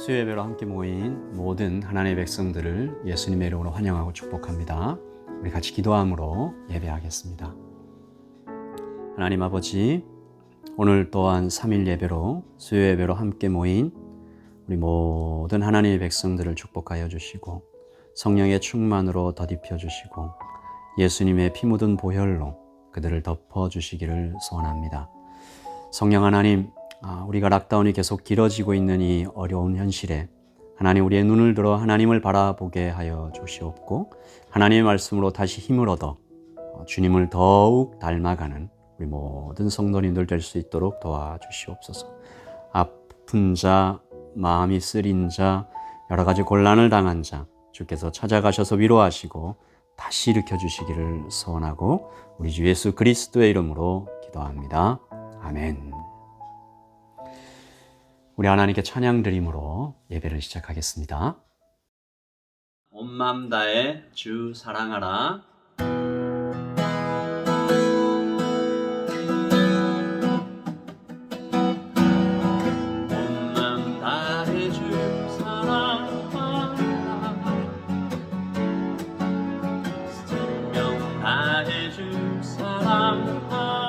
수요 예배로 함께 모인 모든 하나님의 백성들을 예수님의 이름으로 환영하고 축복합니다. 우리 같이 기도함으로 예배하겠습니다. 하나님 아버지, 오늘 또한 3일 예배로 수요 예배로 함께 모인 우리 모든 하나님의 백성들을 축복하여 주시고 성령의 충만으로 덧입혀 주시고 예수님의 피 묻은 보혈로 그들을 덮어 주시기를 소원합니다. 성령 하나님, 우리가 락다운이 계속 길어지고 있는 이 어려운 현실에 하나님, 우리의 눈을 들어 하나님을 바라보게 하여 주시옵고 하나님의 말씀으로 다시 힘을 얻어 주님을 더욱 닮아가는 우리 모든 성도님들 될 수 있도록 도와주시옵소서. 아픈 자, 마음이 쓰린 자, 여러 가지 곤란을 당한 자 주께서 찾아가셔서 위로하시고 다시 일으켜 주시기를 소원하고 우리 주 예수 그리스도의 이름으로 기도합니다. 아멘. 우리 하나님께 찬양 드림으로 예배를 시작하겠습니다. 온 마음 다해 주 사랑하라. 온 마음 다해 주 사랑하라. 생명 다해 주 사랑하라.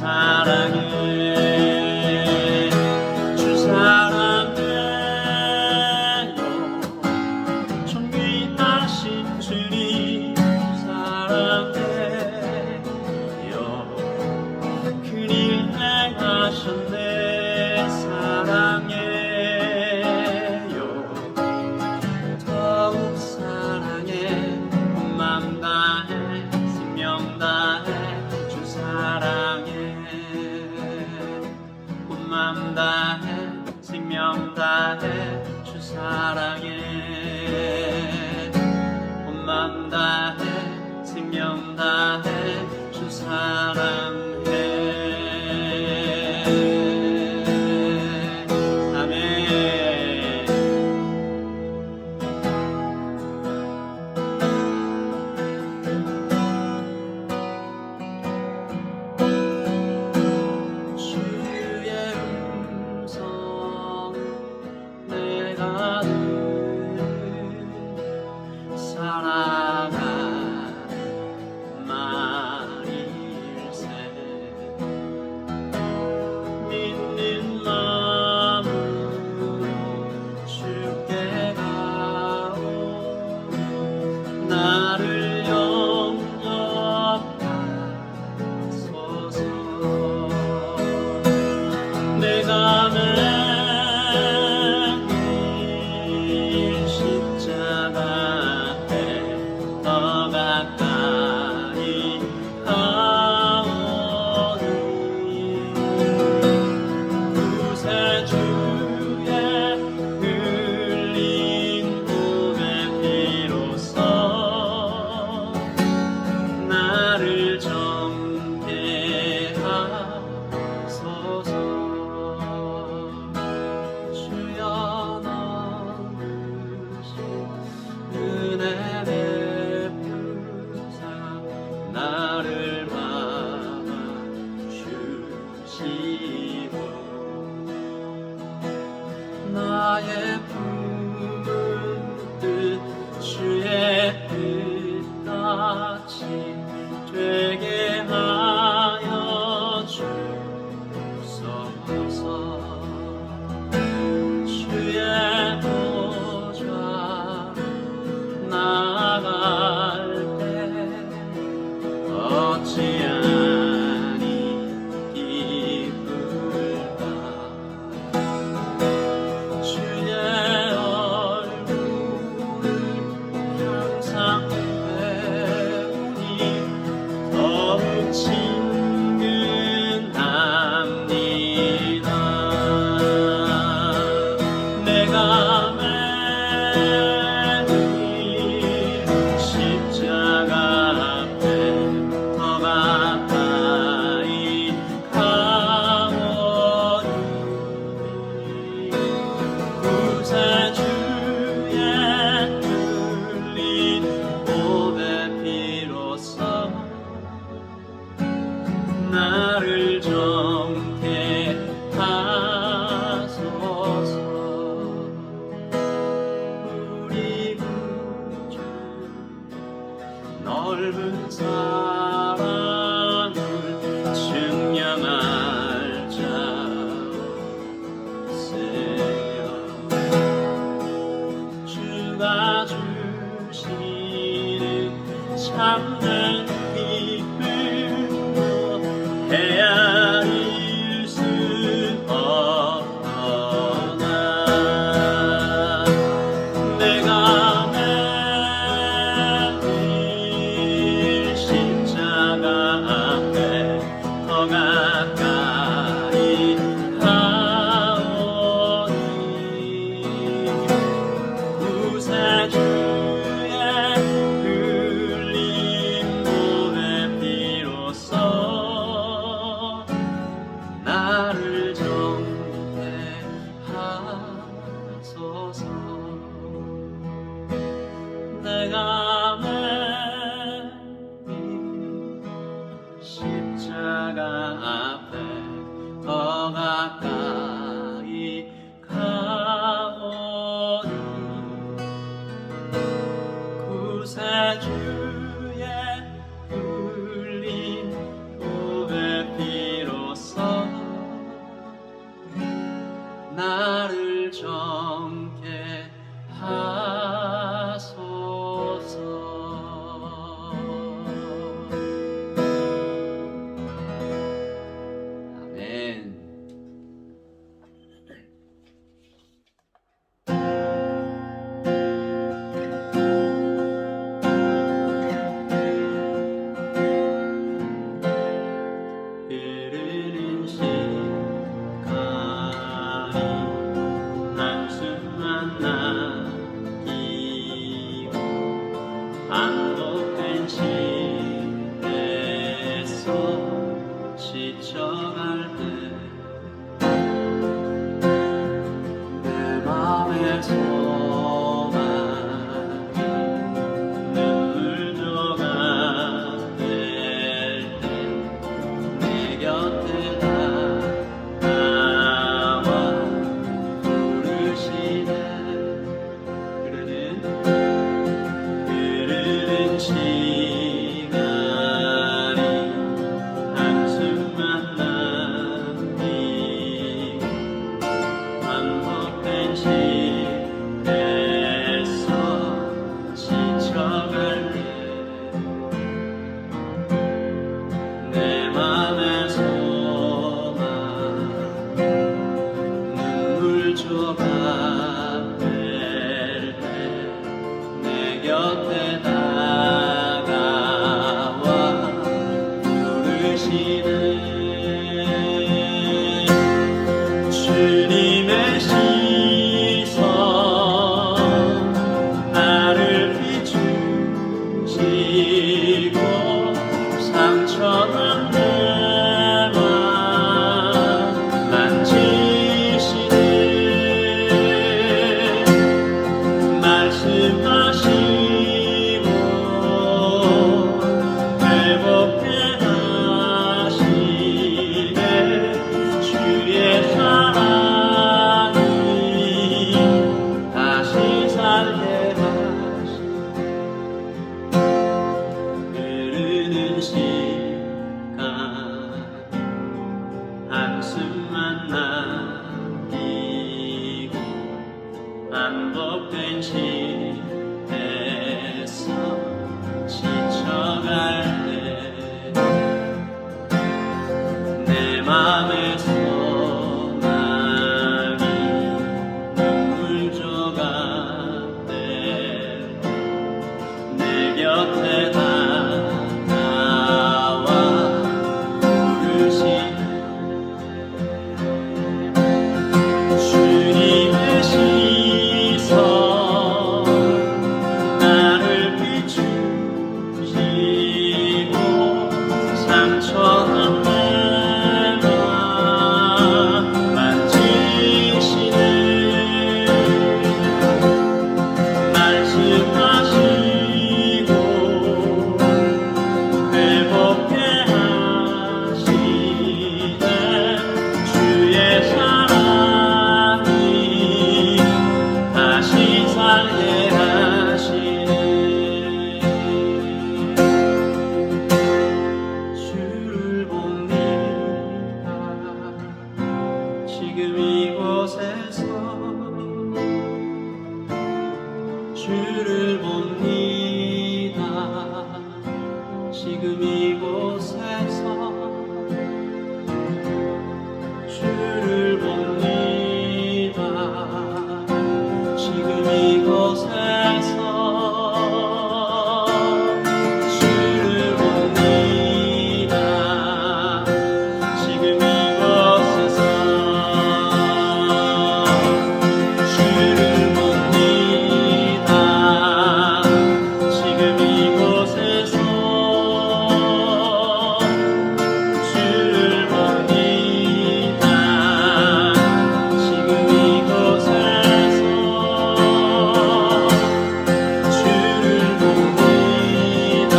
사랑해 주시고 나의 품은 뜻 주의 뜻같이 되게 하여 주소서. 주의 보좌 나아갈 때 어찌하니 기쁠까. 주의 얼굴을 항상 배우니 더욱 친근합니다. 내가 매일 십자가 앞에 더 가까이 가오니 구세주의 흘린 보배 피로써 나를 정케 하소서. 우리 구주 넓은 사랑을 증명할 자 없으며 주가 주시는 참된 기쁨으로 헤아릴 수 없도다. 내가 매일 십자가 앞에 더 가까이 가오니 구세주의 흘린 보배 피로써 나를 정케 하소서. 내가 매일 십자가 앞에 더 가까이 가오니 구세주의 흘린 보배 피로써 나를 정케 하소서. 아멘. 흐르는 시간이 한숨만 남기고 반복된 시대에서 지쳐갈 때 내 맘의 소망이 눈물조각 될 때 내 곁에 다가와 부르시네. 흐르는 시간이 한숨만 남기고 반복된 시대에서 지쳐갈 때 내 맘의 소망 눈물 조각 될 때 내 곁에 다가와 부르시네. 주님의 시선 나를 비추시고 상처난 내 맘 만지시네. 말씀하시고 회복해 하시네. 맘에 소망이 눈물조각 때 내 곁에 다가와 부르시네. 주님의 시선 나를 비추시고 상처난 내 맘 만지시네. 말씀하시고 회복해 하시네. 주의 사랑이 다시 살게 하시네. 주를 봅니다. 지금 이곳에서 주를 봅니다. 지금 이곳에서 주를 봅니다. 지금 이곳에서 주를 봅니다. 지금 이곳에서 주를 봅니다. 지금 이곳에서 주를 봅니다. 지금 이곳에서 주를 봅니다.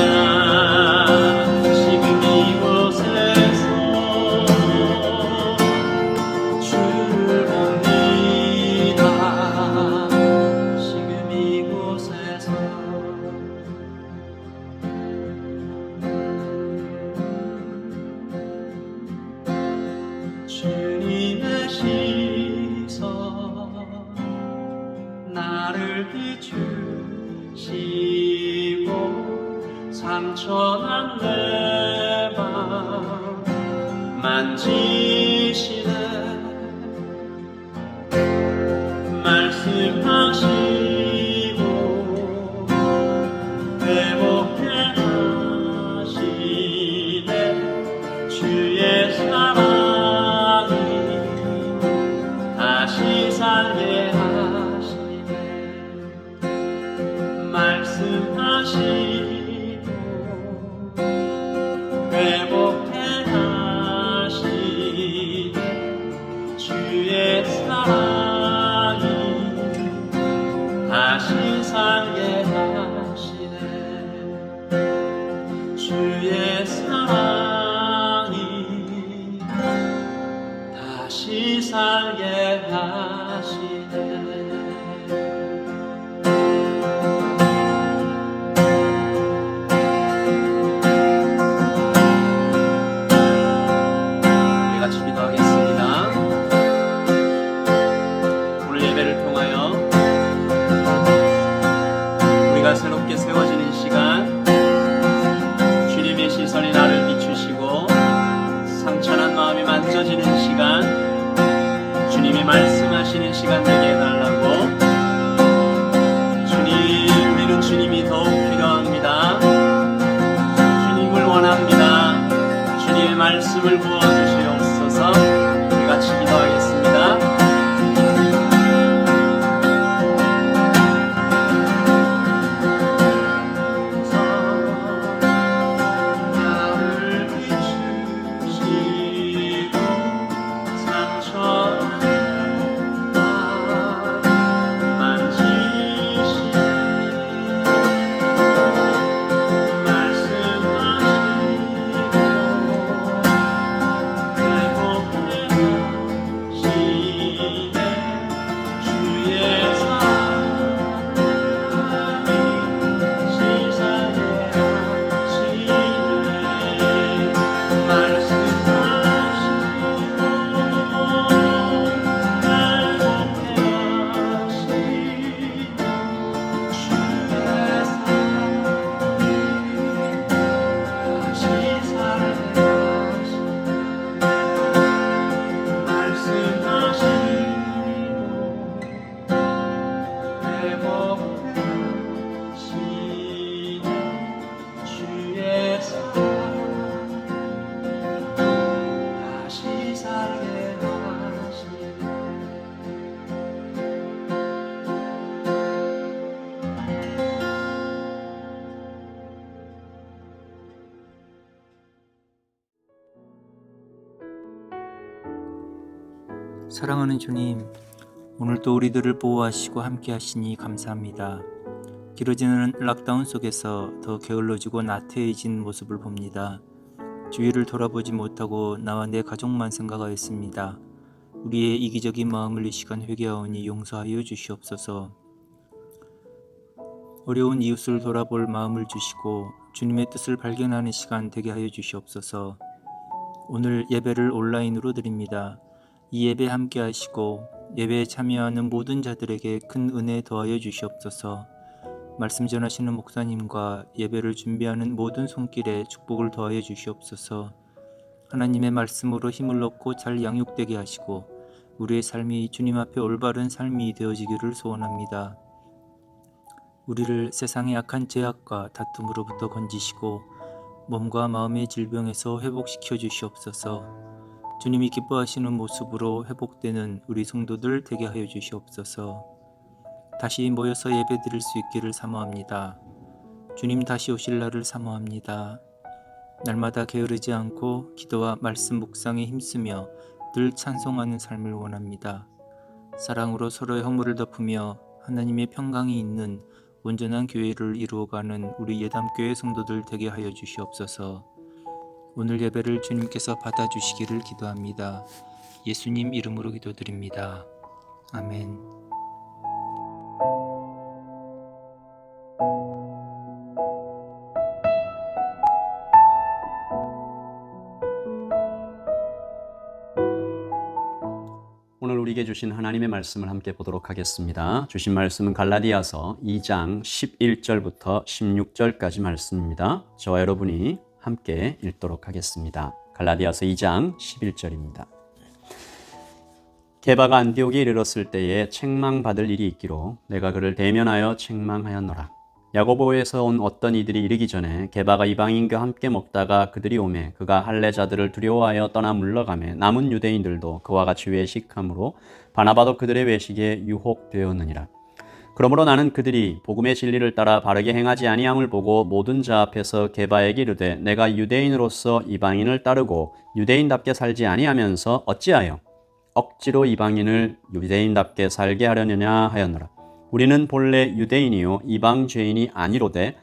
지금 이곳에서 주를 봅니다. 지금 이곳에서 주님의 시선 나를 비추시고 상처난 내 맘 만지시네. 말씀하시고 회복해 하시네. 주의 사랑이 다시 살게 하시네. 말씀하시고 회복해 하시네. 주의 사랑이 다시 살게 하시네. 주의 사랑이 다시 살게 하시네. 우리 같이 기도하겠습니다. 오늘 예배를 통하여 우리가 새롭게 세워지는 시간, 주님의 시선이 나를 비추시고 상처난 마음이 만져지는 시간, 주님이 말씀하시는 시간 되게 해달라고. 주님, 우리는 주님이 더욱 필요합니다. 주님을 원합니다. 주님의 말씀을 부어주시옵소서. 우리 같이 기도하겠습니다. 사랑하는 주님, 오늘도 우리들을 보호하시고 함께 하시니 감사합니다. 길어지는 락다운 속에서 더 게을러지고 나태해진 모습을 봅니다. 주위를 돌아보지 못하고 나와 내 가족만 생각하였습니다. 우리의 이기적인 마음을 이 시간 회개하오니 용서하여 주시옵소서. 어려운 이웃을 돌아볼 마음을 주시고 주님의 뜻을 발견하는 시간 되게 하여 주시옵소서. 오늘 예배를 온라인으로 드립니다. 이 예배 함께 하시고 예배에 참여하는 모든 자들에게 큰 은혜 더하여 주시옵소서. 말씀 전하시는 목사님과 예배를 준비하는 모든 손길에 축복을 더하여 주시옵소서. 하나님의 말씀으로 힘을 얻고 잘 양육되게 하시고 우리의 삶이 주님 앞에 올바른 삶이 되어지기를 소원합니다. 우리를 세상의 악한 죄악과 다툼으로부터 건지시고 몸과 마음의 질병에서 회복시켜 주시옵소서. 주님이 기뻐하시는 모습으로 회복되는 우리 성도들 되게 하여 주시옵소서. 다시 모여서 예배드릴 수 있기를 사모합니다. 주님 다시 오실 날을 사모합니다. 날마다 게으르지 않고 기도와 말씀 묵상에 힘쓰며 늘 찬송하는 삶을 원합니다. 사랑으로 서로의 허물을 덮으며 하나님의 평강이 있는 온전한 교회를 이루어가는 우리 예담교회 성도들 되게 하여 주시옵소서. 오늘 예배를 주님께서 받아주시기를 기도합니다. 예수님 이름으로 기도드립니다. 아멘. 오늘 우리에게 주신 하나님의 말씀을 함께 보도록 하겠습니다. 주신 말씀은 갈라디아서 2장 11절부터 16절까지 말씀입니다. 저와 여러분이 함께 읽도록 하겠습니다. 갈라디아서 2장 11절입니다. 게바가 안디옥에 이르렀을 때에 책망받을 일이 있기로 내가 그를 대면하여 책망하였노라. 야고보에서 온 어떤 이들이 이르기 전에 게바가 이방인과 함께 먹다가 그들이 오매 그가 할례자들을 두려워하여 떠나 물러가매 남은 유대인들도 그와 같이 외식함으로 바나바도 그들의 외식에 유혹되었느니라. 그러므로 나는 그들이 복음의 진리를 따라 바르게 행하지 아니함을 보고 모든 자 앞에서 게바에게 이르되 내가 유대인으로서 이방인을 따르고 유대인답게 살지 아니하면서 어찌하여 억지로 이방인을 유대인답게 살게 하려느냐 하였노라. 우리는 본래 유대인이요 이방 죄인이 아니로되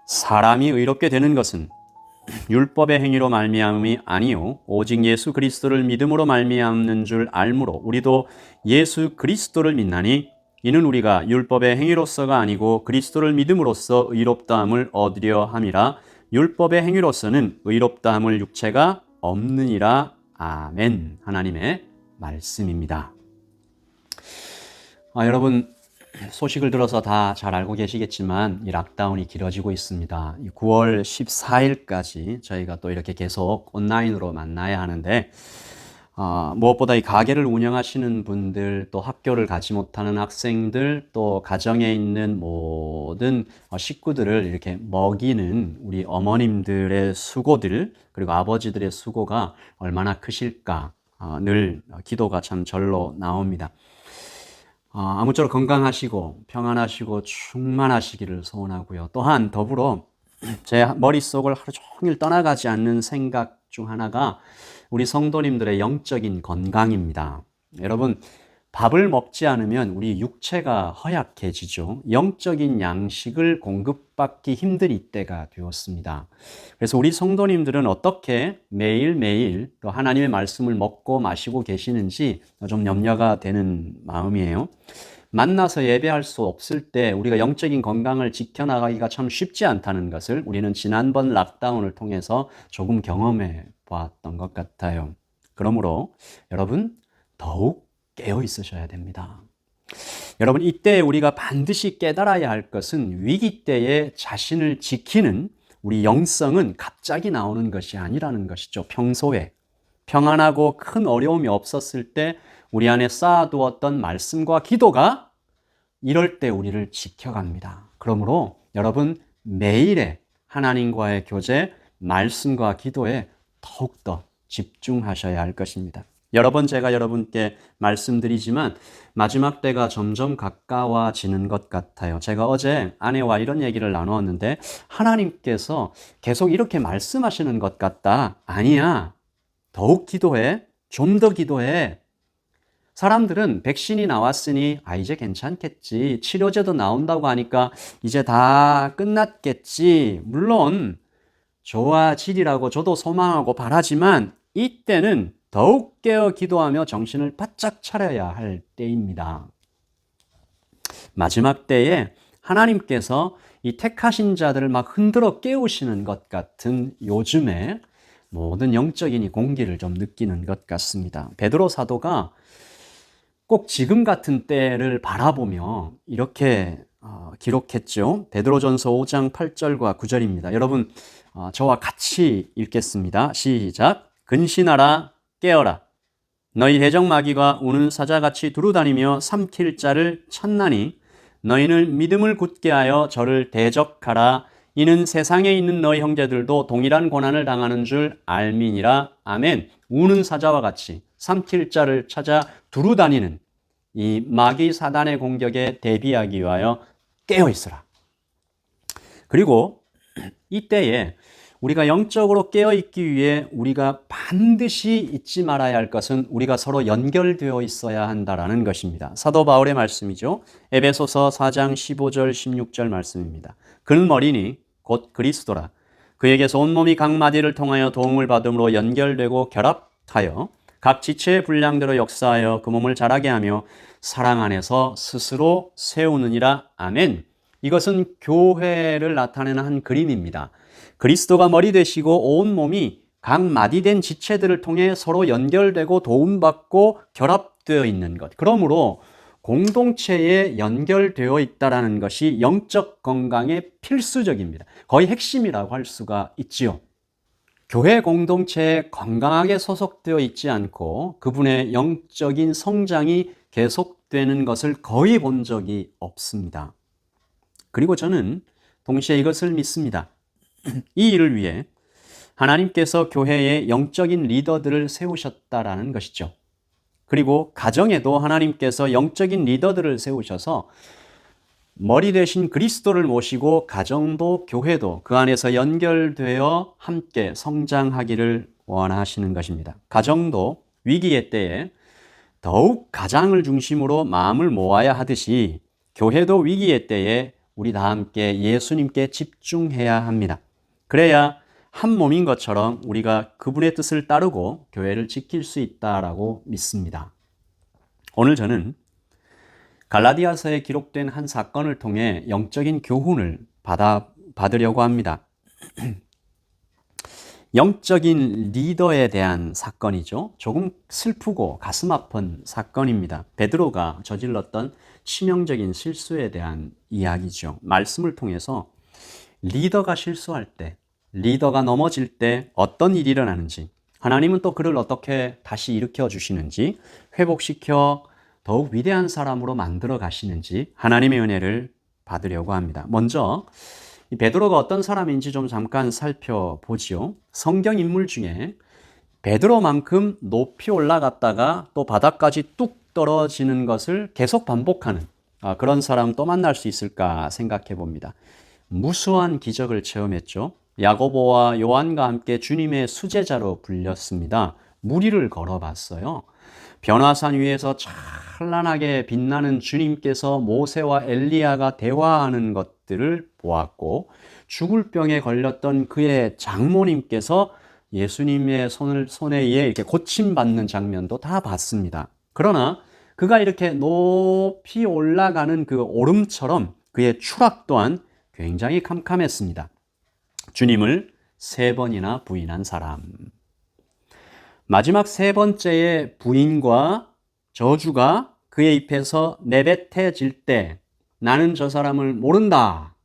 사람이 의롭게 되는 것은 율법의 행위로 말미암음이 아니요 오직 예수 그리스도를 믿음으로 말미암는 줄 알므로 우리도 예수 그리스도를 믿나니 이는 우리가 율법의 행위로서가 아니고 그리스도를 믿음으로써 의롭다함을 얻으려 함이라. 율법의 행위로서는 의롭다함을 육체가 없느니라. 아멘. 하나님의 말씀입니다. 여러분 소식을 들어서 다 잘 알고 계시겠지만 이 락다운이 길어지고 있습니다. 9월 14일까지 저희가 또 이렇게 계속 온라인으로 만나야 하는데 무엇보다 이 가게를 운영하시는 분들, 또 학교를 가지 못하는 학생들, 또 가정에 있는 모든 식구들을 이렇게 먹이는 우리 어머님들의 수고들, 그리고 아버지들의 수고가 얼마나 크실까 늘 기도가 참 절로 나옵니다. 아무쪼록 건강하시고 평안하시고 충만하시기를 소원하고요. 또한 더불어 제 머릿속을 하루 종일 떠나가지 않는 생각 중 하나가 우리 성도님들의 영적인 건강입니다. 여러분, 밥을 먹지 않으면 우리 육체가 허약해지죠. 영적인 양식을 공급받기 힘든 이때가 되었습니다. 그래서 우리 성도님들은 어떻게 매일매일 또 하나님의 말씀을 먹고 마시고 계시는지 좀 염려가 되는 마음이에요. 만나서 예배할 수 없을 때 우리가 영적인 건강을 지켜나가기가 참 쉽지 않다는 것을 우리는 지난번 락다운을 통해서 조금 경험해 보았던 것 같아요. 그러므로 여러분 더욱 깨어 있으셔야 됩니다. 여러분 이때 우리가 반드시 깨달아야 할 것은 위기 때에 자신을 지키는 우리 영성은 갑자기 나오는 것이 아니라는 것이죠. 평소에 평안하고 큰 어려움이 없었을 때 우리 안에 쌓아두었던 말씀과 기도가 이럴 때 우리를 지켜갑니다. 그러므로 여러분 매일의 하나님과의 교제, 말씀과 기도에 더욱더 집중하셔야 할 것입니다. 여러 번 제가 여러분께 말씀드리지만 마지막 때가 점점 가까워지는 것 같아요. 제가 어제 아내와 이런 얘기를 나누었는데 하나님께서 계속 이렇게 말씀하시는 것 같다. 아니야. 더욱 기도해. 좀 더 기도해. 사람들은 백신이 나왔으니 이제 괜찮겠지. 치료제도 나온다고 하니까 이제 다 끝났겠지. 물론 좋아지리라고 저도 소망하고 바라지만 이때는 더욱 깨어 기도하며 정신을 바짝 차려야 할 때입니다. 마지막 때에 하나님께서 이 택하신 자들을 막 흔들어 깨우시는 것 같은 요즘에 모든 영적인이 공기를 좀 느끼는 것 같습니다. 베드로 사도가 꼭 지금 같은 때를 바라보며 이렇게 기록했죠. 베드로전서 5장 8절과 9절입니다. 여러분 저와 같이 읽겠습니다. 시작. 근신하라 깨어라. 너희 해적마귀가 우는 사자같이 두루다니며 삼킬 자를 찾나니 너희는 믿음을 굳게 하여 저를 대적하라. 이는 세상에 있는 너희 형제들도 동일한 고난을 당하는 줄 알미니라. 아멘. 우는 사자와 같이 삼킬 자를 찾아 두루다니는 이 마귀 사단의 공격에 대비하기 위하여 깨어 있으라. 그리고 이때에 우리가 영적으로 깨어있기 위해 우리가 반드시 잊지 말아야 할 것은 우리가 서로 연결되어 있어야 한다라는 것입니다. 사도 바울의 말씀이죠. 에베소서 4장 15절 16절 말씀입니다. 근머리니 곧 그리스도라. 그에게서 온몸이 각 마디를 통하여 도움을 받음으로 연결되고 결합하여 각 지체의 분량대로 역사하여 그 몸을 자라게 하며 사랑 안에서 스스로 세우느니라. 아멘. 이것은 교회를 나타내는 한 그림입니다. 그리스도가 머리 되시고 온 몸이 각 마디된 지체들을 통해 서로 연결되고 도움받고 결합되어 있는 것. 그러므로 공동체에 연결되어 있다는 것이 영적 건강에 필수적입니다. 거의 핵심이라고 할 수가 있지요. 교회 공동체에 건강하게 소속되어 있지 않고 그분의 영적인 성장이 계속되는 것을 거의 본 적이 없습니다. 그리고 저는 동시에 이것을 믿습니다. 이 일을 위해 하나님께서 교회에 영적인 리더들을 세우셨다라는 것이죠. 그리고 가정에도 하나님께서 영적인 리더들을 세우셔서 머리 되신 그리스도를 모시고 가정도 교회도 그 안에서 연결되어 함께 성장하기를 원하시는 것입니다. 가정도 위기의 때에 더욱 가장을 중심으로 마음을 모아야 하듯이 교회도 위기의 때에 우리 다 함께 예수님께 집중해야 합니다. 그래야 한 몸인 것처럼 우리가 그분의 뜻을 따르고 교회를 지킬 수 있다라고 믿습니다. 오늘 저는 갈라디아서에 기록된 한 사건을 통해 영적인 교훈을 받으려고 합니다. 영적인 리더에 대한 사건이죠. 조금 슬프고 가슴 아픈 사건입니다. 베드로가 저질렀던 치명적인 실수에 대한 이야기죠. 말씀을 통해서 리더가 실수할 때, 리더가 넘어질 때 어떤 일이 일어나는지, 하나님은 또 그를 어떻게 다시 일으켜 주시는지, 회복시켜 더욱 위대한 사람으로 만들어 가시는지 하나님의 은혜를 받으려고 합니다. 먼저 이 베드로가 어떤 사람인지 좀 잠깐 살펴보지요. 성경 인물 중에 베드로만큼 높이 올라갔다가 또 바닥까지 뚝 떨어지는 것을 계속 반복하는 그런 사람 또 만날 수 있을까 생각해 봅니다. 무수한 기적을 체험했죠. 야고보와 요한과 함께 주님의 수제자로 불렸습니다. 무리를 걸어봤어요. 변화산 위에서 찬란하게 빛나는 주님께서 모세와 엘리야가 대화하는 것들을 보았고, 죽을 병에 걸렸던 그의 장모님께서 예수님의 손에 의해 이렇게 고침받는 장면도 다 봤습니다. 그러나 그가 이렇게 높이 올라가는 그 오름처럼 그의 추락 또한 굉장히 캄캄했습니다. 주님을 3번이나 부인한 사람. 마지막 3번째의 부인과 저주가 그의 입에서 내뱉어질 때 나는 저 사람을 모른다.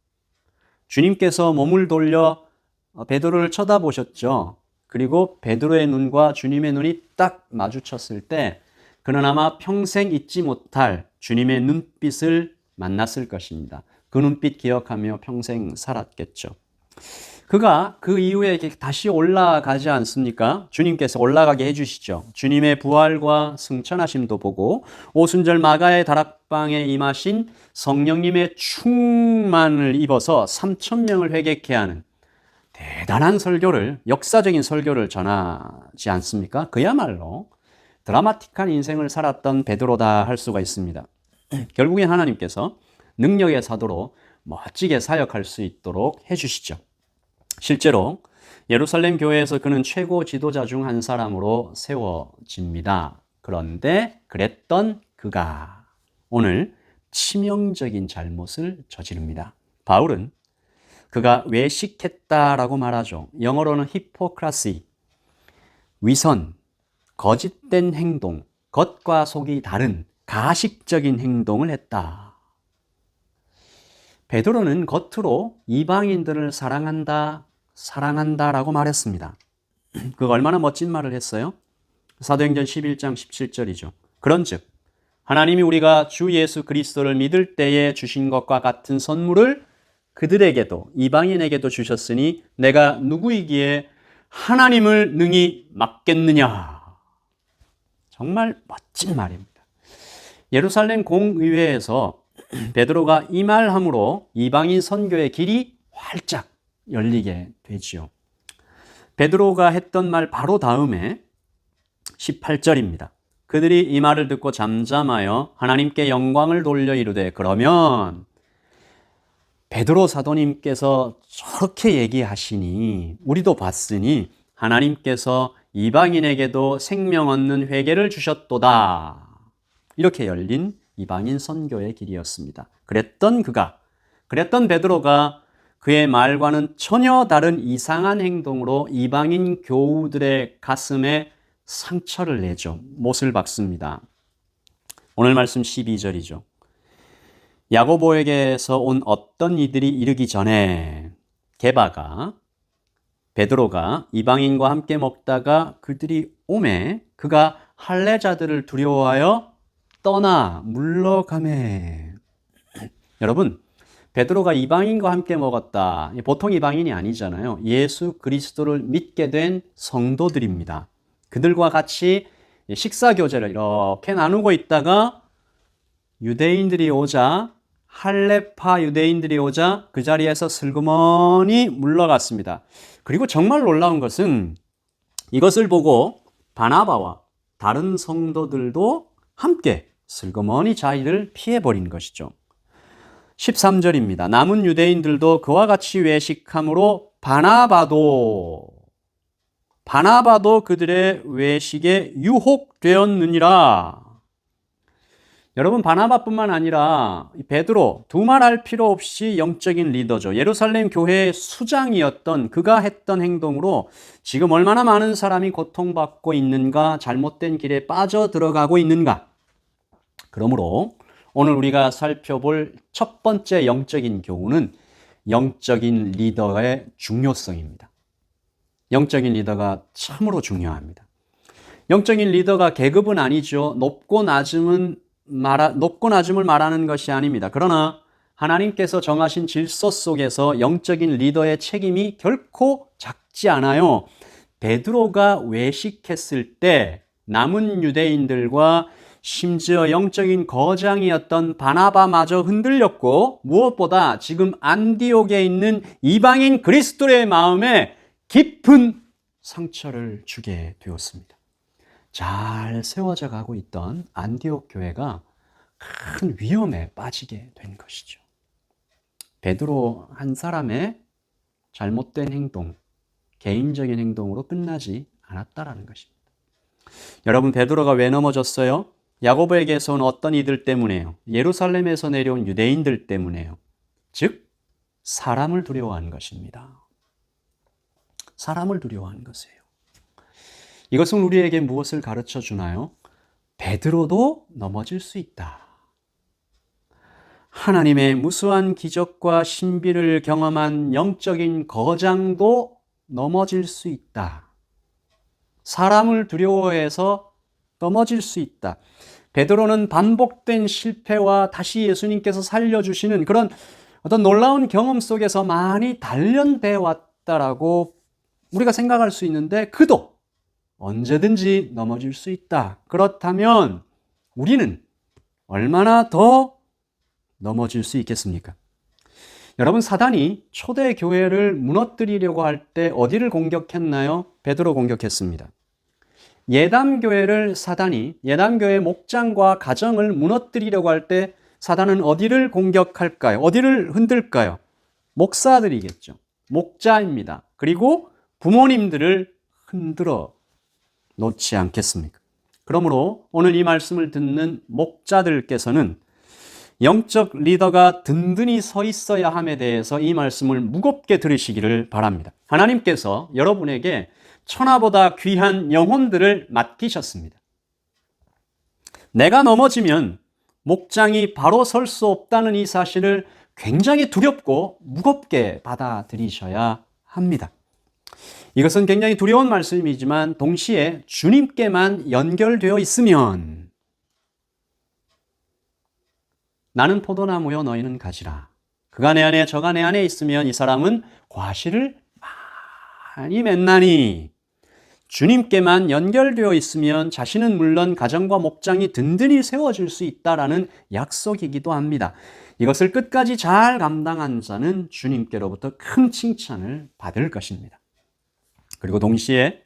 주님께서 몸을 돌려 베드로를 쳐다보셨죠. 그리고 베드로의 눈과 주님의 눈이 딱 마주쳤을 때 그는 아마 평생 잊지 못할 주님의 눈빛을 만났을 것입니다. 그 눈빛 기억하며 평생 살았겠죠. 그가 그 이후에 다시 올라가지 않습니까? 주님께서 올라가게 해주시죠. 주님의 부활과 승천하심도 보고 오순절 마가의 다락방에 임하신 성령님의 충만을 입어서 3,000명을 회개케 하는 대단한 설교를, 역사적인 설교를 전하지 않습니까? 그야말로 드라마틱한 인생을 살았던 베드로다 할 수가 있습니다. 결국엔 하나님께서 능력의 사도로 멋지게 사역할 수 있도록 해주시죠. 실제로 예루살렘 교회에서 그는 최고 지도자 중 한 사람으로 세워집니다. 그런데 그랬던 그가 오늘 치명적인 잘못을 저지릅니다. 바울은 그가 외식했다라고 말하죠. 영어로는 히포크라시, 위선, 거짓된 행동, 겉과 속이 다른 가식적인 행동을 했다. 베드로는 겉으로 이방인들을 사랑한다라고 말했습니다. 그가 얼마나 멋진 말을 했어요? 사도행전 11장 17절이죠. 그런즉 하나님이 우리가 주 예수 그리스도를 믿을 때에 주신 것과 같은 선물을 그들에게도 이방인에게도 주셨으니 내가 누구이기에 하나님을 능히 막겠느냐. 정말 멋진 말입니다. 예루살렘 공의회에서 베드로가 이 말함으로 이방인 선교의 길이 활짝 열리게 되지요. 베드로가 했던 말 바로 다음에 18절입니다. 그들이 이 말을 듣고 잠잠하여 하나님께 영광을 돌려 이르되 그러면 베드로 사도님께서 저렇게 얘기하시니 우리도 봤으니 하나님께서 이방인에게도 생명 얻는 회개를 주셨도다. 이렇게 열린 이방인 선교의 길이었습니다. 그랬던 베드로가 그의 말과는 전혀 다른 이상한 행동으로 이방인 교우들의 가슴에 상처를 내죠. 못을 박습니다. 오늘 말씀 12절이죠. 야고보에게서 온 어떤 이들이 이르기 전에 게바가 베드로가 이방인과 함께 먹다가 그들이 오매 그가 할례자들을 두려워하여 떠나 물러가매. 여러분, 베드로가 이방인과 함께 먹었다. 보통 이방인이 아니잖아요. 예수 그리스도를 믿게 된 성도들입니다. 그들과 같이 식사 교제를 이렇게 나누고 있다가 유대인들이 오자, 할례파 유대인들이 오자 그 자리에서 슬그머니 물러갔습니다. 그리고 정말 놀라운 것은 이것을 보고 바나바와 다른 성도들도 함께 슬그머니 자리를 피해버린 것이죠. 13절입니다. 남은 유대인들도 그와 같이 외식함으로 바나바도 그들의 외식에 유혹되었느니라. 여러분, 바나바뿐만 아니라 베드로, 두말할 필요 없이 영적인 리더죠. 예루살렘 교회의 수장이었던 그가 했던 행동으로 지금 얼마나 많은 사람이 고통받고 있는가, 잘못된 길에 빠져들어가고 있는가. 그러므로 오늘 우리가 살펴볼 첫 번째 영적인 교훈은 영적인 리더의 중요성입니다. 영적인 리더가 참으로 중요합니다. 영적인 리더가 계급은 아니죠. 높고 낮음을 말하는 것이 아닙니다. 그러나 하나님께서 정하신 질서 속에서 영적인 리더의 책임이 결코 작지 않아요. 베드로가 외식했을 때 남은 유대인들과 심지어 영적인 거장이었던 바나바마저 흔들렸고 무엇보다 지금 안디옥에 있는 이방인 그리스도의 마음에 깊은 상처를 주게 되었습니다. 잘 세워져 가고 있던 안디옥 교회가 큰 위험에 빠지게 된 것이죠. 베드로 한 사람의 잘못된 행동, 개인적인 행동으로 끝나지 않았다라는 것입니다. 여러분, 베드로가 왜 넘어졌어요? 야고보에게서 온 어떤 이들 때문에요. 예루살렘에서 내려온 유대인들 때문에요. 즉, 사람을 두려워한 것입니다. 사람을 두려워한 것이에요. 이것은 우리에게 무엇을 가르쳐 주나요? 베드로도 넘어질 수 있다. 하나님의 무수한 기적과 신비를 경험한 영적인 거장도 넘어질 수 있다. 사람을 두려워해서 넘어질 수 있다. 베드로는 반복된 실패와 다시 예수님께서 살려주시는 그런 어떤 놀라운 경험 속에서 많이 단련되어 왔다라고 우리가 생각할 수 있는데 그도 언제든지 넘어질 수 있다. 그렇다면 우리는 얼마나 더 넘어질 수 있겠습니까? 여러분, 사단이 초대 교회를 무너뜨리려고 할 때 어디를 공격했나요? 베드로 공격했습니다. 예담교회를 사단이 예담교회 목장과 가정을 무너뜨리려고 할 때 사단은 어디를 공격할까요? 어디를 흔들까요? 목사들이겠죠. 목자입니다. 그리고 부모님들을 흔들어 놓지 않겠습니까? 그러므로 오늘 이 말씀을 듣는 목자들께서는 영적 리더가 든든히 서 있어야 함에 대해서 이 말씀을 무겁게 들으시기를 바랍니다. 하나님께서 여러분에게 천하보다 귀한 영혼들을 맡기셨습니다. 내가 넘어지면 목장이 바로 설 수 없다는 이 사실을 굉장히 두렵고 무겁게 받아들이셔야 합니다. 이것은 굉장히 두려운 말씀이지만 동시에 주님께만 연결되어 있으면 나는 포도나무요 너희는 가지라. 그가 내 안에 저가 내 안에 있으면 이 사람은 과실을 많이 맺나니 주님께만 연결되어 있으면 자신은 물론 가정과 목장이 든든히 세워질 수 있다라는 약속이기도 합니다. 이것을 끝까지 잘 감당한 자는 주님께로부터 큰 칭찬을 받을 것입니다. 그리고 동시에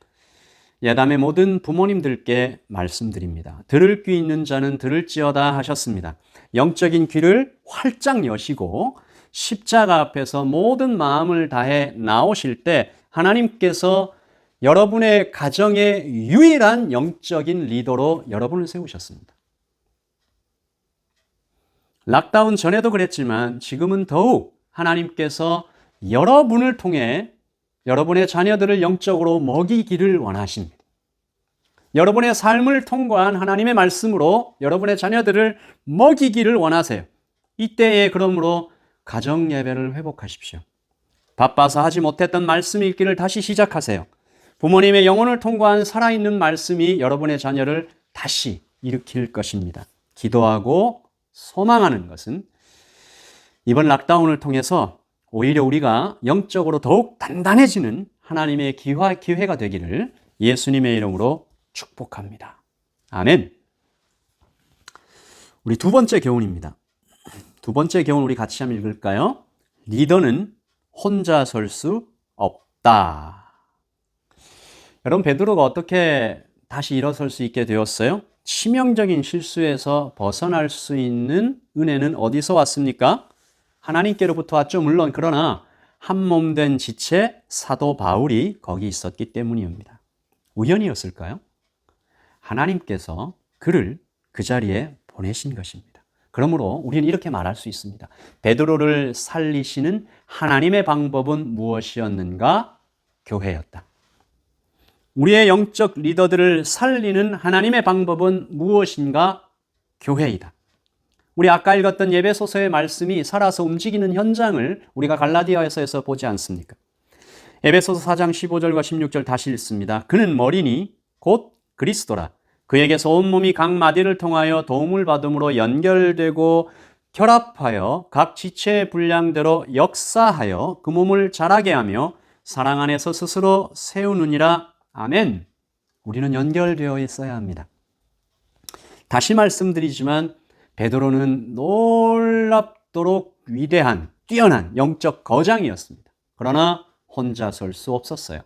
예담의 모든 부모님들께 말씀드립니다. 들을 귀 있는 자는 들을지어다 하셨습니다. 영적인 귀를 활짝 여시고 십자가 앞에서 모든 마음을 다해 나오실 때 하나님께서 여러분의 가정의 유일한 영적인 리더로 여러분을 세우셨습니다. 락다운 전에도 그랬지만 지금은 더욱 하나님께서 여러분을 통해 여러분의 자녀들을 영적으로 먹이기를 원하십니다. 여러분의 삶을 통과한 하나님의 말씀으로 여러분의 자녀들을 먹이기를 원하세요. 이때에 그러므로 가정 예배를 회복하십시오. 바빠서 하지 못했던 말씀 읽기를 다시 시작하세요. 부모님의 영혼을 통과한 살아있는 말씀이 여러분의 자녀를 다시 일으킬 것입니다. 기도하고 소망하는 것은 이번 락다운을 통해서 오히려 우리가 영적으로 더욱 단단해지는 하나님의 기회가 되기를 예수님의 이름으로 축복합니다. 아멘. 우리 두 번째 교훈입니다. 두 번째 교훈 우리 같이 한번 읽을까요? 리더는 혼자 설 수 없다. 여러분, 베드로가 어떻게 다시 일어설 수 있게 되었어요? 치명적인 실수에서 벗어날 수 있는 은혜는 어디서 왔습니까? 하나님께로부터 왔죠. 물론 그러나 한 몸 된 지체 사도 바울이 거기 있었기 때문입니다. 우연이었을까요? 하나님께서 그를 그 자리에 보내신 것입니다. 그러므로 우리는 이렇게 말할 수 있습니다. 베드로를 살리시는 하나님의 방법은 무엇이었는가? 교회였다. 우리의 영적 리더들을 살리는 하나님의 방법은 무엇인가? 교회이다. 우리 아까 읽었던 예배소서의 말씀이 살아서 움직이는 현장을 우리가 갈라디아에서 보지 않습니까? 에베소서 4장 15절과 16절 다시 읽습니다. 그는 머리니 곧 그리스도라. 그에게서 온몸이 각 마디를 통하여 도움을 받음으로 연결되고 결합하여 각 지체의 분량대로 역사하여 그 몸을 자라게 하며 사랑 안에서 스스로 세우느니라. 아멘. 우리는 연결되어 있어야 합니다. 다시 말씀드리지만 베드로는 놀랍도록 위대한, 뛰어난 영적 거장이었습니다. 그러나 혼자 설 수 없었어요.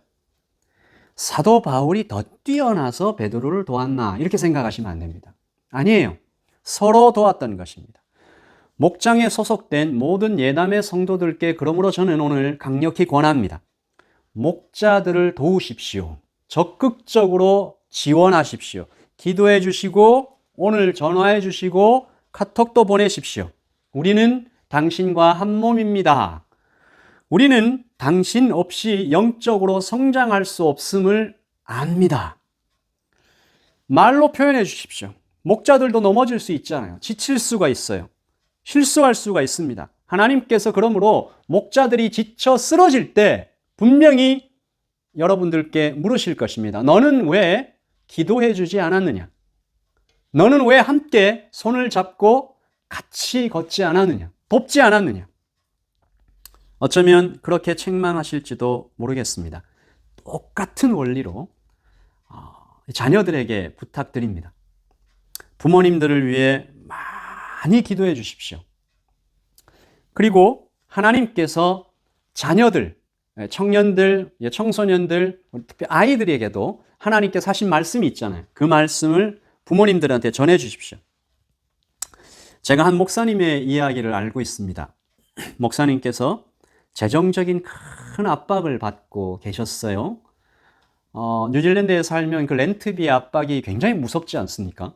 사도 바울이 더 뛰어나서 베드로를 도왔나 이렇게 생각하시면 안 됩니다. 아니에요. 서로 도왔던 것입니다. 목장에 소속된 모든 예담의 성도들께 그러므로 저는 오늘 강력히 권합니다. 목자들을 도우십시오. 적극적으로 지원하십시오. 기도해 주시고 오늘 전화해 주시고 카톡도 보내십시오. 우리는 당신과 한 몸입니다. 우리는 당신 없이 영적으로 성장할 수 없음을 압니다. 말로 표현해 주십시오. 목자들도 넘어질 수 있잖아요. 지칠 수가 있어요. 실수할 수가 있습니다. 하나님께서 그러므로 목자들이 지쳐 쓰러질 때 분명히 여러분들께 물으실 것입니다. 너는 왜 기도해 주지 않았느냐? 너는 왜 함께 손을 잡고 같이 걷지 않았느냐? 돕지 않았느냐? 어쩌면 그렇게 책망하실지도 모르겠습니다. 똑같은 원리로 자녀들에게 부탁드립니다. 부모님들을 위해 많이 기도해 주십시오. 그리고 하나님께서 자녀들, 청년들, 청소년들, 특히 아이들에게도 하나님께서 하신 말씀이 있잖아요. 그 말씀을 부모님들한테 전해 주십시오. 제가 한 목사님의 이야기를 알고 있습니다. 목사님께서 재정적인 큰 압박을 받고 계셨어요. 뉴질랜드에 살면 그 렌트비 압박이 굉장히 무섭지 않습니까?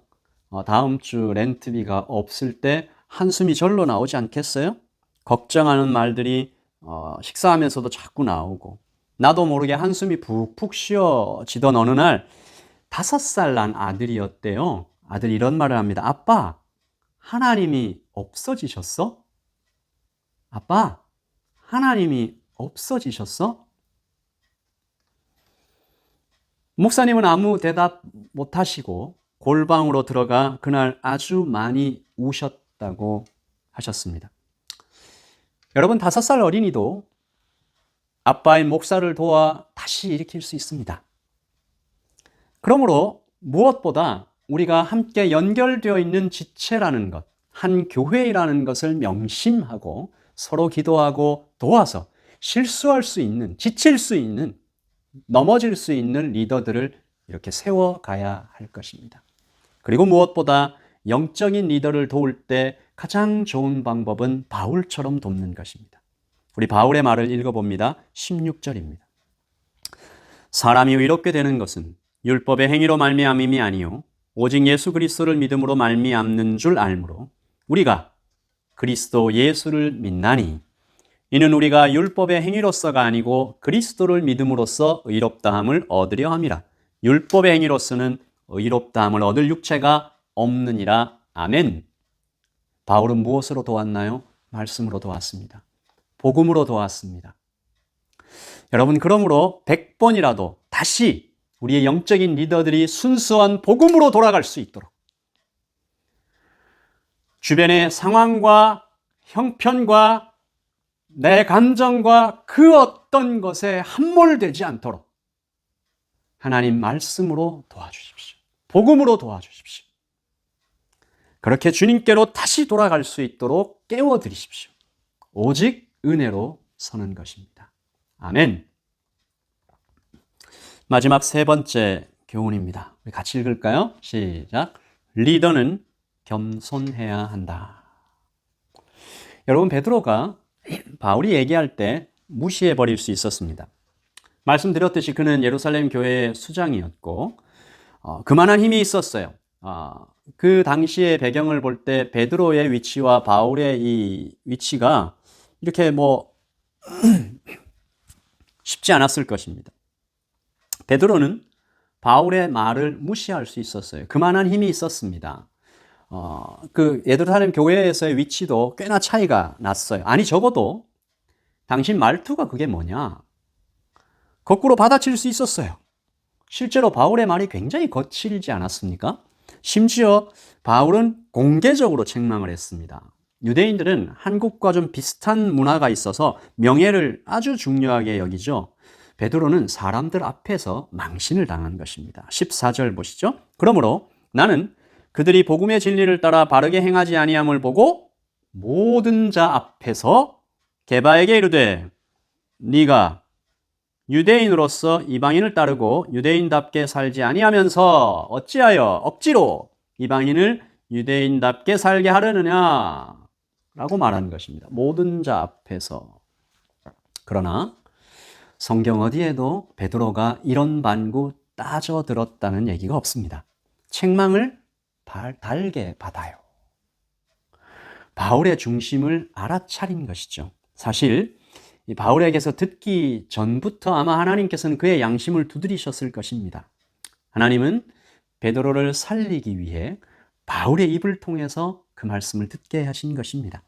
다음 주 렌트비가 없을 때 한숨이 절로 나오지 않겠어요? 걱정하는 말들이 식사하면서도 자꾸 나오고, 나도 모르게 한숨이 푹푹 쉬어지던 어느 날 5살 난 아들이었대요. 아들이 이런 말을 합니다. 아빠, 하나님이 없어지셨어? 아빠, 하나님이 없어지셨어? 목사님은 아무 대답 못 하시고 골방으로 들어가 그날 아주 많이 우셨다고 하셨습니다. 여러분, 5살 어린이도 아빠의 목사를 도와 다시 일으킬 수 있습니다. 그러므로 무엇보다 우리가 함께 연결되어 있는 지체라는 것, 한 교회라는 것을 명심하고 서로 기도하고 도와서 실수할 수 있는, 지칠 수 있는, 넘어질 수 있는 리더들을 이렇게 세워가야 할 것입니다. 그리고 무엇보다 영적인 리더를 도울 때 가장 좋은 방법은 바울처럼 돕는 것입니다. 우리 바울의 말을 읽어봅니다. 16절입니다. 사람이 의롭게 되는 것은 율법의 행위로 말미암음이 아니요 오직 예수 그리스도를 믿음으로 말미암는 줄 알므로 우리가 그리스도 예수를 믿나니 이는 우리가 율법의 행위로서가 아니고 그리스도를 믿음으로써 의롭다함을 얻으려 함이라. 율법의 행위로서는 의롭다함을 얻을 육체가 없느니라. 아멘. 바울은 무엇으로 도왔나요? 말씀으로 도왔습니다. 복음으로 도왔습니다. 여러분, 그러므로 100번이라도 다시 우리의 영적인 리더들이 순수한 복음으로 돌아갈 수 있도록 주변의 상황과 형편과 내 감정과 그 어떤 것에 함몰되지 않도록 하나님 말씀으로 도와주십시오. 복음으로 도와주십시오. 그렇게 주님께로 다시 돌아갈 수 있도록 깨워드리십시오. 오직 은혜로 서는 것입니다. 아멘. 마지막 3번째 교훈입니다. 우리 같이 읽을까요? 시작. 리더는 겸손해야 한다. 여러분, 베드로가 바울이 얘기할 때 무시해버릴 수 있었습니다. 말씀드렸듯이 그는 예루살렘 교회의 수장이었고 그만한 힘이 있었어요. 그 당시의 배경을 볼 때 베드로의 위치와 바울의 이 위치가 이렇게 쉽지 않았을 것입니다. 베드로는 바울의 말을 무시할 수 있었어요. 그만한 힘이 있었습니다. 그 예루살렘 교회에서의 위치도 꽤나 차이가 났어요. 아니, 적어도 당신 말투가 그게 뭐냐? 거꾸로 받아칠 수 있었어요. 실제로 바울의 말이 굉장히 거칠지 않았습니까? 심지어 바울은 공개적으로 책망을 했습니다. 유대인들은 한국과 좀 비슷한 문화가 있어서 명예를 아주 중요하게 여기죠. 베드로는 사람들 앞에서 망신을 당한 것입니다. 14절 보시죠. 그러므로 나는 그들이 복음의 진리를 따라 바르게 행하지 아니함을 보고 모든 자 앞에서 게바에게 이르되 네가 유대인으로서 이방인을 따르고 유대인답게 살지 아니하면서 어찌하여 억지로 이방인을 유대인답게 살게 하려느냐 라고 말하는 것입니다. 모든 자 앞에서. 그러나 성경 어디에도 베드로가 이런 반구 따져들었다는 얘기가 없습니다. 책망을 달게 받아요. 바울의 중심을 알아차린 것이죠. 사실 이 바울에게서 듣기 전부터 아마 하나님께서는 그의 양심을 두드리셨을 것입니다. 하나님은 베드로를 살리기 위해 바울의 입을 통해서 그 말씀을 듣게 하신 것입니다.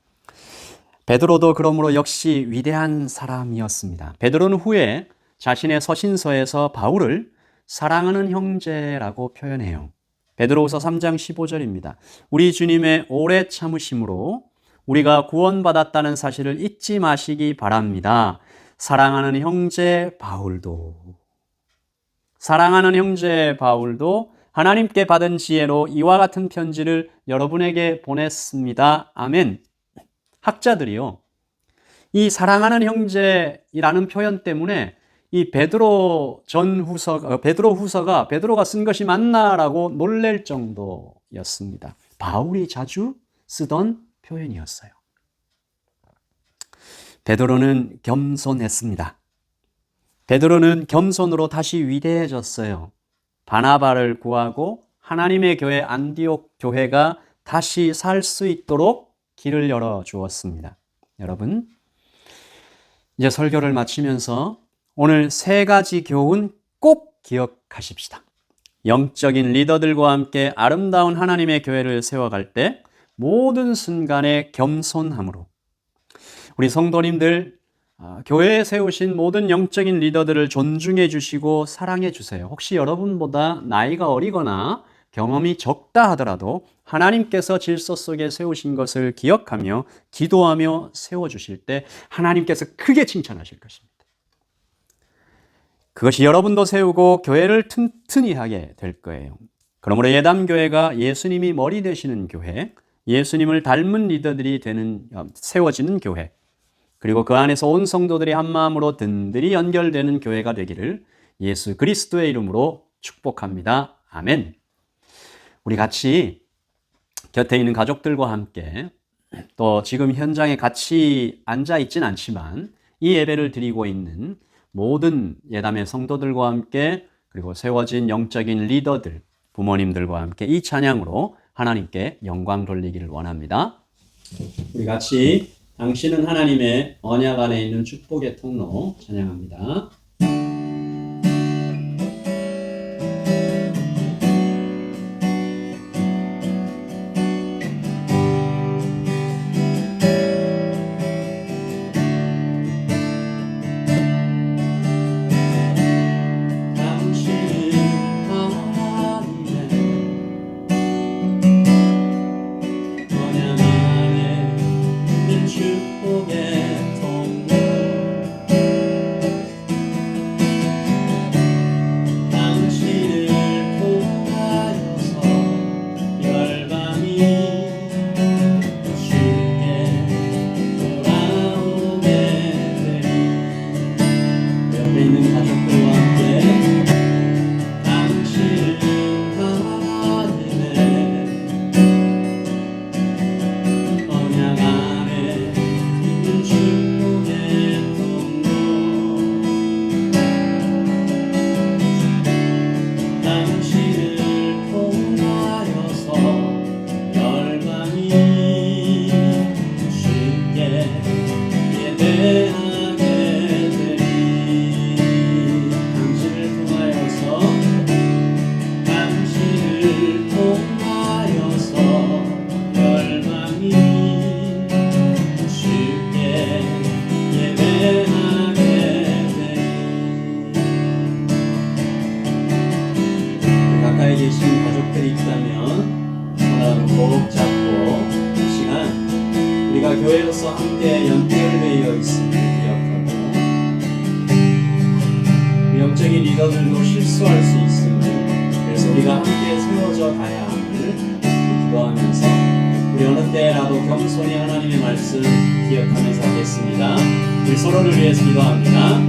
베드로도 그러므로 역시 위대한 사람이었습니다. 베드로는 후에 자신의 서신서에서 바울을 사랑하는 형제라고 표현해요. 베드로후서 3장 15절입니다. 우리 주님의 오래 참으심으로 우리가 구원받았다는 사실을 잊지 마시기 바랍니다. 사랑하는 형제 바울도 하나님께 받은 지혜로 이와 같은 편지를 여러분에게 보냈습니다. 아멘. 학자들이요, 이 사랑하는 형제라는 표현 때문에 이 베드로 후서가 베드로가 쓴 것이 맞나라고 놀랄 정도였습니다. 바울이 자주 쓰던 표현이었어요. 베드로는 겸손했습니다. 베드로는 겸손으로 다시 위대해졌어요. 바나바를 구하고 하나님의 교회 안디옥 교회가 다시 살 수 있도록 길을 열어 주었습니다. 여러분, 이제 설교를 마치면서 오늘 세 가지 교훈 꼭 기억하십시다. 영적인 리더들과 함께 아름다운 하나님의 교회를 세워갈 때 모든 순간에 겸손함으로, 우리 성도님들 교회에 세우신 모든 영적인 리더들을 존중해 주시고 사랑해 주세요. 혹시 여러분보다 나이가 어리거나 경험이 적다 하더라도 하나님께서 질서 속에 세우신 것을 기억하며 기도하며 세워주실 때 하나님께서 크게 칭찬하실 것입니다. 그것이 여러분도 세우고 교회를 튼튼히 하게 될 거예요. 그러므로 예담교회가 예수님이 머리 되시는 교회, 예수님을 닮은 리더들이 세워지는 교회, 그리고 그 안에서 온 성도들이 한마음으로 든든히 연결되는 교회가 되기를 예수 그리스도의 이름으로 축복합니다. 아멘. 우리 같이 곁에 있는 가족들과 함께 또 지금 현장에 같이 앉아 있진 않지만 이 예배를 드리고 있는 모든 예담의 성도들과 함께 그리고 세워진 영적인 리더들, 부모님들과 함께 이 찬양으로 하나님께 영광 돌리기를 원합니다. 우리 같이 당신은 하나님의 언약 안에 있는 축복의 통로 찬양합니다. 교회로서 함께 연결되어 있음을 기억하고 영적인 리더들도 실수할 수 있음을, 그래서 우리가 함께 세워져 가야 함을 기도하면서 우리 어느 때라도 겸손히 하나님의 말씀 기억하면서 하겠습니다. 우리 서로를 위해서 기도합니다.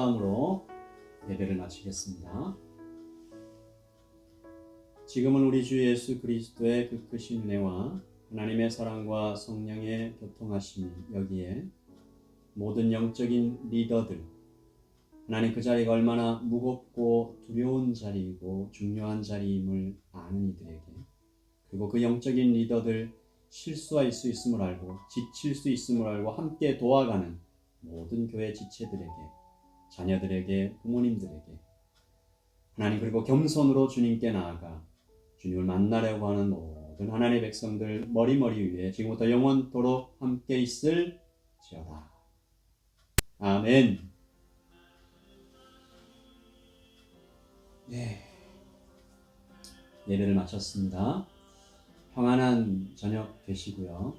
기도함으로 예배를 마치겠습니다. 지금은 우리 주 예수 그리스도의 그 크신 은혜와 하나님의 사랑과 성령의 교통하심이 여기에 모든 영적인 리더들, 하나님 그 자리가 얼마나 무겁고 두려운 자리이고 중요한 자리임을 아는 이들에게, 그리고 그 영적인 리더들 실수할 수 있음을 알고 지칠 수 있음을 알고 함께 도와가는 모든 교회 지체들에게, 자녀들에게, 부모님들에게, 하나님 그리고 겸손으로 주님께 나아가 주님을 만나려고 하는 모든 하나님의 백성들 머리머리 위에 지금부터 영원토록 함께 있을지어다. 아멘. 네, 예배를 마쳤습니다. 평안한 저녁 되시고요.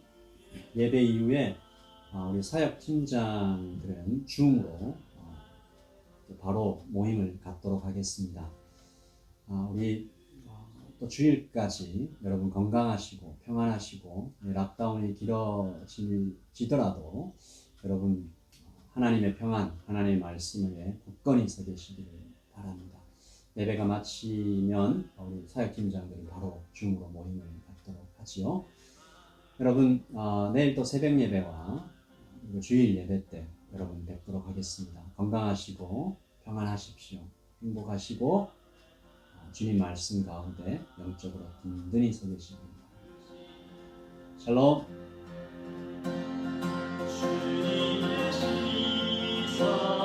예배 이후에 우리 사역 팀장들은 줌으로 바로 모임을 갖도록 하겠습니다. 우리 또 주일까지 여러분 건강하시고 평안하시고, 락다운이 길어지더라도 여러분 하나님의 평안, 하나님의 말씀을 굳건히 서 계시기를 바랍니다. 예배가 마치면 우리 사역팀장들은 바로 줌으로 모임을 갖도록 하지요. 여러분 내일 또 새벽 예배와 그리고 주일 예배 때 여러분 뵙도록 하겠습니다. 건강하시고 평안하십시오. 행복하시고 주님 말씀 가운데 영적으로 든든히 서 계시길 바랍니다. 샬롬. 주님의 시선